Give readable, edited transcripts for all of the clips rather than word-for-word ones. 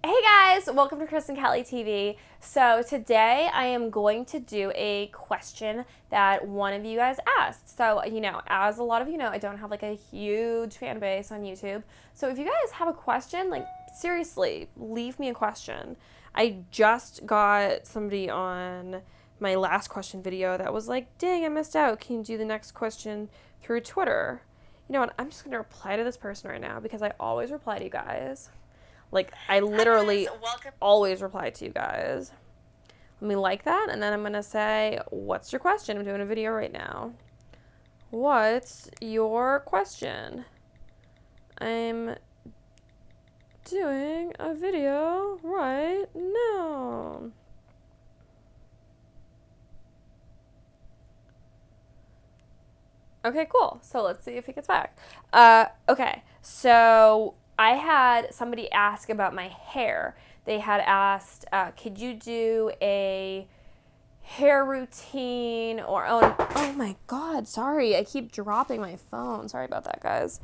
Hey guys, welcome to Chris and Kelly TV. So today I am going to do a question that one of you guys asked. So, as a lot of you know, I don't have like a huge fan base on YouTube. So if you guys have a question, like seriously, leave me a question. I just got somebody on my last question video that was like, dang, I missed out. Can you do the next question through Twitter? You know what? I'm just going to reply to this person right now because I always reply to you guys. Like, I literally always reply to you guys. Let me like that, and then I'm going to say, what's your question? I'm doing a video right now. What's your question? I'm doing a video right now. Okay, cool. So let's see if he gets back. Okay, so I had somebody ask about my hair. They had asked, could you do a hair routine or oh my god, sorry, I keep dropping my phone. Sorry about that, guys.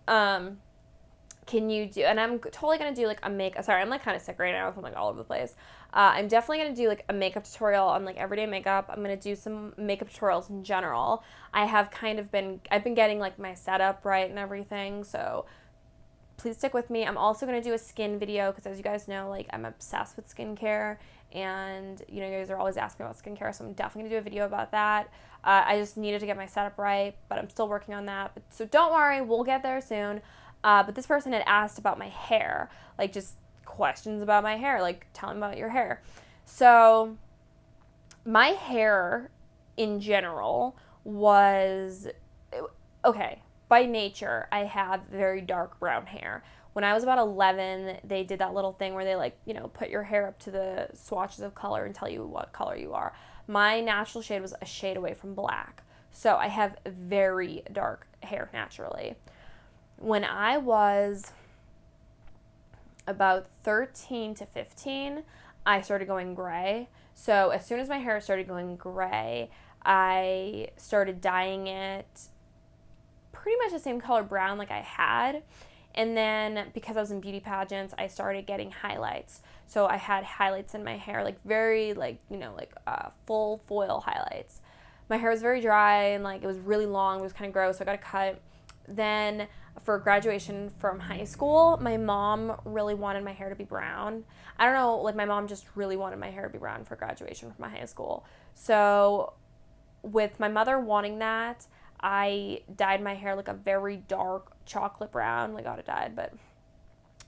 Can you do, and I'm totally gonna do like a makeup, sorry, I'm like kind of sick right now, I'm like all over the place. I'm definitely gonna do like a makeup tutorial on like everyday makeup. I'm gonna do some makeup tutorials in general. I've been getting like my setup right and everything, so please stick with me. I'm also going to do a skin video because, as you guys know, like I'm obsessed with skincare, and you guys are always asking about skincare, so I'm definitely going to do a video about that. I just needed to get my setup right, but I'm still working on that. So don't worry, we'll get there soon. But this person had asked about my hair, like just questions about my hair, like tell me about your hair. So my hair in general was okay. By nature, I have very dark brown hair. When I was about 11, they did that little thing where they put your hair up to the swatches of color and tell you what color you are. My natural shade was a shade away from black. So I have very dark hair naturally. When I was about 13 to 15, I started going gray. So as soon as my hair started going gray, I started dyeing it pretty much the same color brown like I had. And then because I was in beauty pageants, I started getting highlights. So I had highlights in my hair, like very full foil highlights. My hair was very dry and like it was really long. It was kind of gross, so I got a cut. Then for graduation from high school, my mom really wanted my hair to be brown. I don't know, like my mom just really wanted my hair to be brown for graduation from my high school. So with my mother wanting that, I dyed my hair like a very dark chocolate brown. Like, got it dyed, but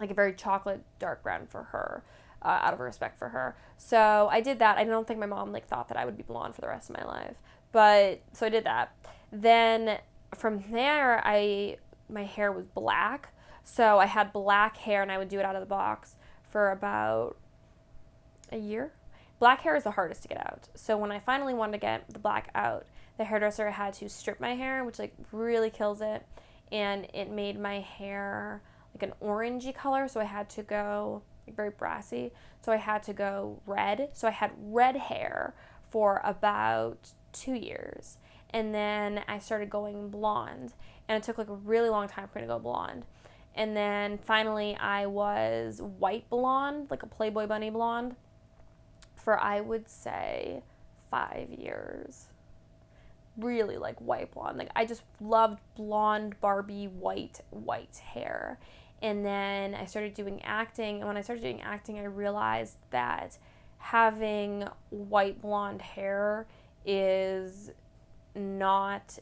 like a very chocolate dark brown for her, out of respect for her. So I did that. I don't think my mom like thought that I would be blonde for the rest of my life, but so I did that. Then from there, my hair was black. So I had black hair, and I would do it out of the box for about a year. Black hair is the hardest to get out. So when I finally wanted to get the black out, the hairdresser had to strip my hair, which like really kills it, and it made my hair like an orangey color. So I had to go like very brassy. So I had to go red. So I had red hair for about 2 years, and then I started going blonde, and it took like a really long time for me to go blonde. And then finally I was white blonde, like a Playboy bunny blonde, for I would say 5 years. Really like white blonde. Like I just loved blonde Barbie white hair. And then I started doing acting, and when I started doing acting, I realized that having white blonde hair is not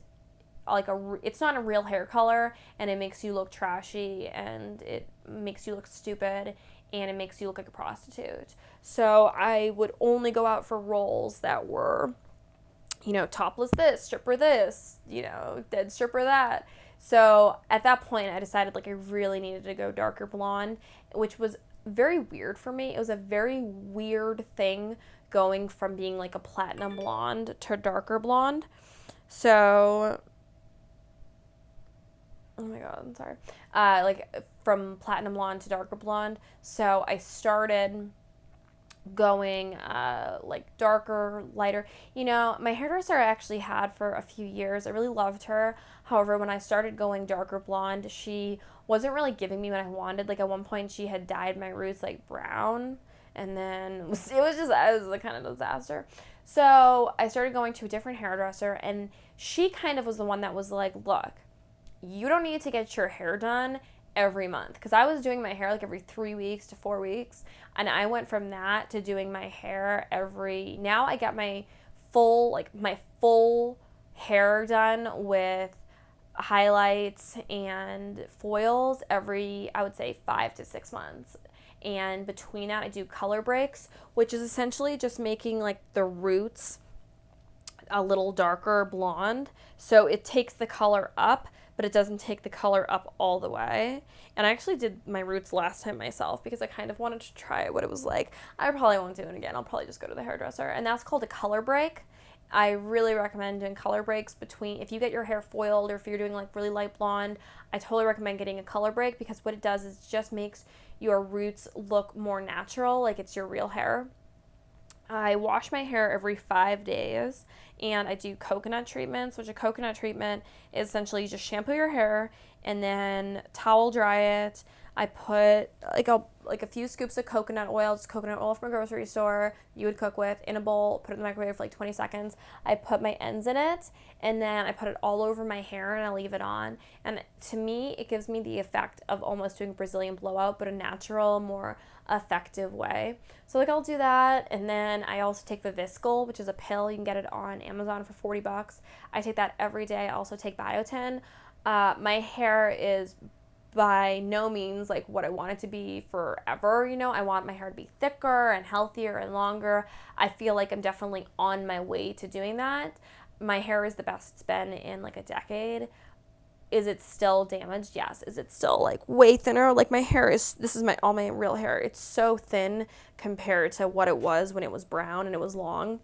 it's not a real hair color, and it makes you look trashy, and it makes you look stupid, and it makes you look like a prostitute. So I would only go out for roles that were, topless this, stripper this, dead stripper that. So at that point, I decided like I really needed to go darker blonde, which was very weird for me. It was a very weird thing going from being like a platinum blonde to darker blonde. So, oh my god, I'm sorry. Like from platinum blonde to darker blonde. So I started going like darker, lighter. My hairdresser I actually had for a few years. I really loved her. However, when I started going darker blonde, she wasn't really giving me what I wanted. Like at one point she had dyed my roots like brown, and then it was a kind of disaster. So I started going to a different hairdresser, and she kind of was the one that was like, look, you don't need to get your hair done every month, because I was doing my hair like every 3 weeks to 4 weeks, and I went from that to doing my hair now I get my full hair done with highlights and foils every, I would say, 5 to 6 months. And between that I do color breaks, which is essentially just making like the roots a little darker blonde, so it takes the color up, but it doesn't take the color up all the way. And I actually did my roots last time myself because I kind of wanted to try what it was like. I probably won't do it again. I'll probably just go to the hairdresser. And that's called a color break. I really recommend doing color breaks if you get your hair foiled, or if you're doing like really light blonde, I totally recommend getting a color break, because what it does is just makes your roots look more natural, like it's your real hair. I wash my hair every 5 days, and I do coconut treatments, which a coconut treatment is essentially you just shampoo your hair and then towel dry it. I put like a few scoops of coconut oil, just coconut oil from a grocery store you would cook with, in a bowl, put it in the microwave for like 20 seconds. I put my ends in it, and then I put it all over my hair, and I leave it on. And to me, it gives me the effect of almost doing Brazilian blowout, but a natural, more effective way. So like I'll do that, and then I also take Viviscal, which is a pill. You can get it on Amazon for $40. I take that every day. I also take Biotin. My hair is by no means like what I want it to be forever. I want my hair to be thicker and healthier and longer. I feel like I'm definitely on my way to doing that. My hair is the best it's been in like a decade. Is it still damaged? Yes. Is it still like way thinner? Like my hair this is all my real hair. It's so thin compared to what it was when it was brown and it was long.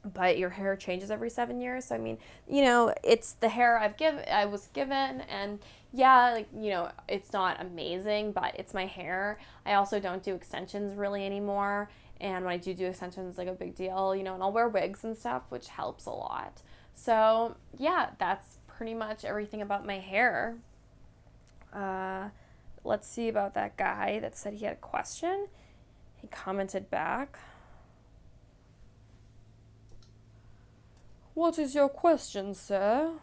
But your hair changes every 7 years. So, I mean, it's the hair I was given, and yeah, like, it's not amazing, but it's my hair. I also don't do extensions really anymore. And when I do extensions, it's like a big deal, and I'll wear wigs and stuff, which helps a lot. So, yeah, that's pretty much everything about my hair. Let's see about that guy that said he had a question. He commented back. What is your question, sir?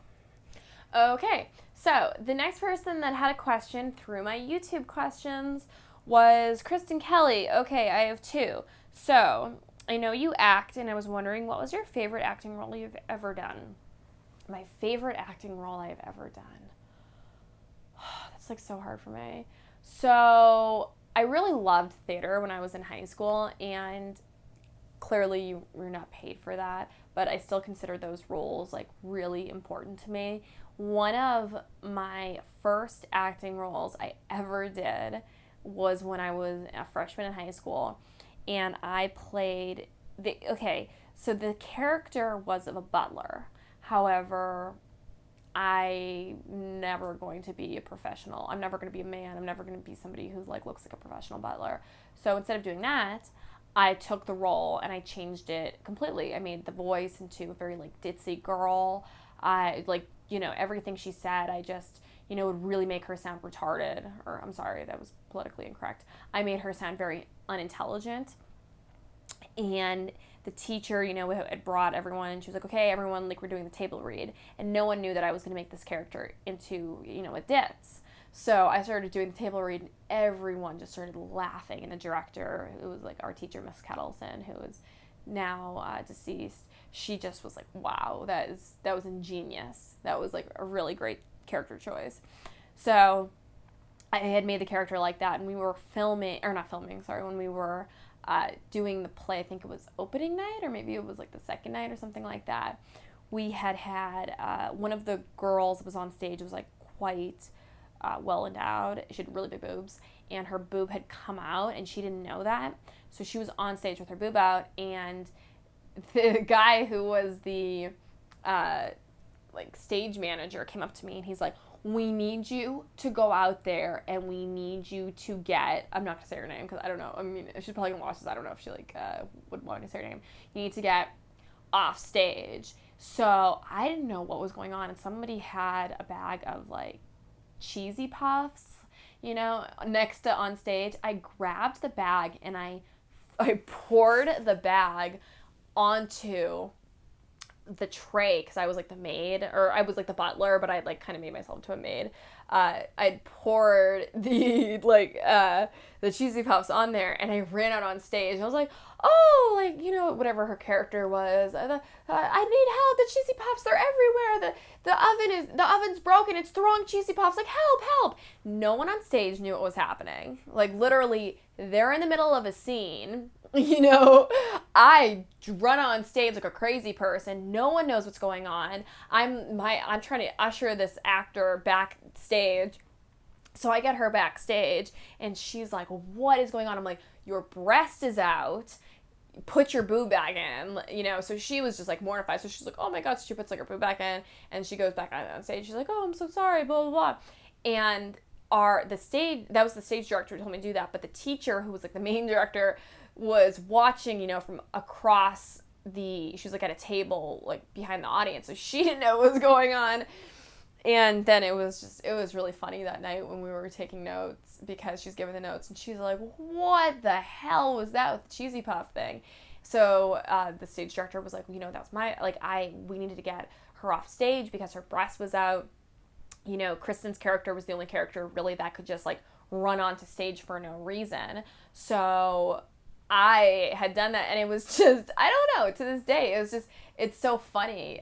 Okay, so the next person that had a question through my YouTube questions was Kristen Kelly. Okay, I have two. So, I know you act, and I was wondering, what was your favorite acting role you've ever done? My favorite acting role I've ever done. That's like so hard for me. So, I really loved theater when I was in high school, and clearly you're not paid for that, but I still consider those roles like really important to me. One of my first acting roles I ever did was when I was a freshman in high school, and I played so the character was of a butler. However, I'm never going to be a professional. I'm never going to be a man. I'm never going to be somebody who like looks like a professional butler. So instead of doing that, I took the role and I changed it completely. I made the voice into a very like ditzy girl. I everything she said, I just, would really make her sound retarded. Or I'm sorry, that was politically incorrect. I made her sound very unintelligent. And the teacher, had brought everyone, and she was like, okay, everyone, like, we're doing the table read. And no one knew that I was going to make this character into, a ditz. So I started doing the table read, and everyone just started laughing. And the director, it was like our teacher, Miss Kettleson, who is now deceased, she just was like, wow, that was ingenious. That was like a really great character choice. So I had made the character like that, and we were when we were doing the play, I think it was opening night, or maybe it was like the second night or something like that. We had one of the girls that was on stage was like quite well endowed. She had really big boobs, and her boob had come out, and she didn't know that. So she was on stage with her boob out, and the guy who was the stage manager came up to me, and he's like, we need you to go out there, and we need you to get, I'm not going to say her name because I don't know. I mean, she's probably going to watch this. I don't know if she would want to say her name. You need to get off stage. So I didn't know what was going on, and somebody had a bag of cheesy puffs, you know, next to on stage. I grabbed the bag and I poured the bag onto the tray because I was like the maid, or I was like the butler, but I like kind of made myself into a maid. I'd poured the cheesy puffs on there, and I ran out on stage. I was like, oh, like, you know, whatever her character was. I need help. The cheesy puffs, they're everywhere. The oven's broken. It's throwing cheesy puffs. Like, help, help. No one on stage knew what was happening. Like, literally, they're in the middle of a scene. You know, I run on stage like a crazy person. No one knows what's going on. I'm trying to usher this actor backstage. So I get her backstage and she's like, what is going on? I'm like, your breast is out. Put your boob back in, you know. So she was just like mortified. So she's like, oh my God. So she puts like her boob back in and she goes back on stage. She's like, oh, I'm so sorry, blah, blah, blah. And that was the stage director who told me to do that. But the teacher, who was like the main director, was watching, you know, from across she was like at a table like behind the audience, so she didn't know what was going on. And then it was really funny that night when we were taking notes, because she's giving the notes and she's like, what the hell was that with the cheesy puff thing? So the stage director was like, you know, that was we needed to get her off stage because her breast was out. You know, Kristen's character was the only character really that could just like run onto stage for no reason. So I had done that, and it was just, I don't know, to this day, it's so funny.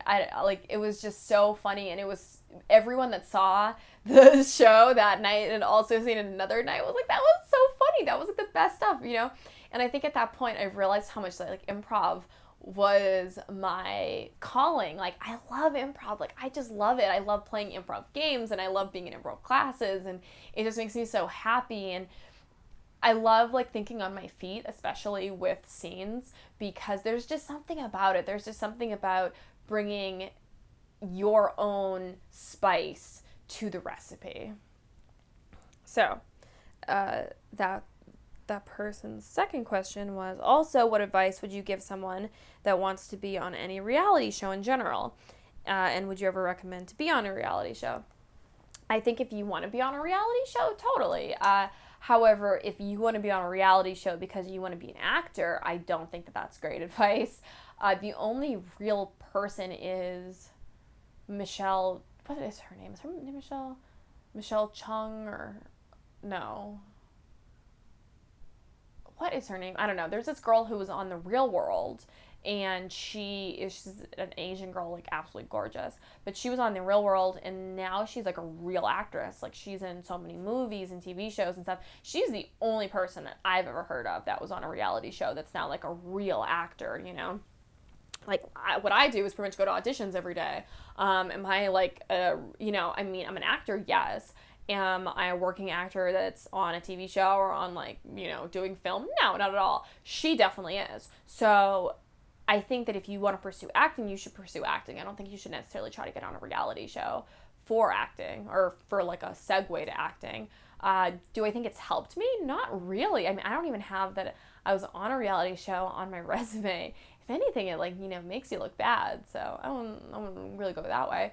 It was just so funny, and it was, everyone that saw the show that night and also seen it another night was like, that was so funny. That was like the best stuff, you know? And I think at that point I realized how much like improv was my calling. Like, I love improv. Like, I just love it. I love playing improv games, and I love being in improv classes, and it just makes me so happy. And I love like thinking on my feet, especially with scenes, because there's just something about it. There's just something about bringing your own spice to the recipe. So, that person's second question was also, what advice would you give someone that wants to be on any reality show in general? And would you ever recommend to be on a reality show? I think if you want to be on a reality show, totally. However, if you want to be on a reality show because you want to be an actor, I don't think that that's great advice. The only real person is Michelle. What is her name? Is her name Michelle? Michelle Chung, or no? What is her name? I don't know. There's this girl who was on The Real World, and she's an Asian girl, like absolutely gorgeous. But she was on The Real World, and now she's like a real actress. Like, she's in so many movies and TV shows and stuff. She's the only person that I've ever heard of that was on a reality show that's now like a real actor, you know? Like, what I do is pretty much go to auditions every day. Am I like, you know, I mean, I'm an actor, yes. Am I a working actor that's on a TV show or on, like, you know, doing film? No, not at all. She definitely is. So I think that if you want to pursue acting, you should pursue acting. I don't think you should necessarily try to get on a reality show for acting or for like a segue to acting. Do I think it's helped me? Not really. I mean, I don't even have that I was on a reality show on my resume. If anything, it, like, you know, makes you look bad. So I wouldn't really go that way.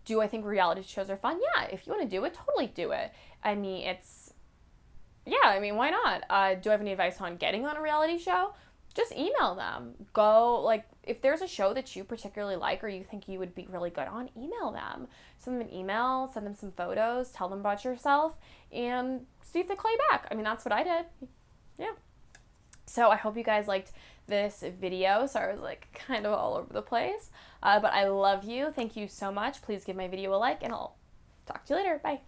Do I think reality shows are fun? Yeah, if you want to do it, totally do it. I mean, why not? Do I have any advice on getting on a reality show? Just email them. Go, like, if there's a show that you particularly like or you think you would be really good on, email them. Send them an email, send them some photos, tell them about yourself, and see if they call you back. I mean, that's what I did. Yeah. So I hope you guys liked this video. Sorry, I was like kind of all over the place. But I love you. Thank you so much. Please give my video a like, and I'll talk to you later. Bye.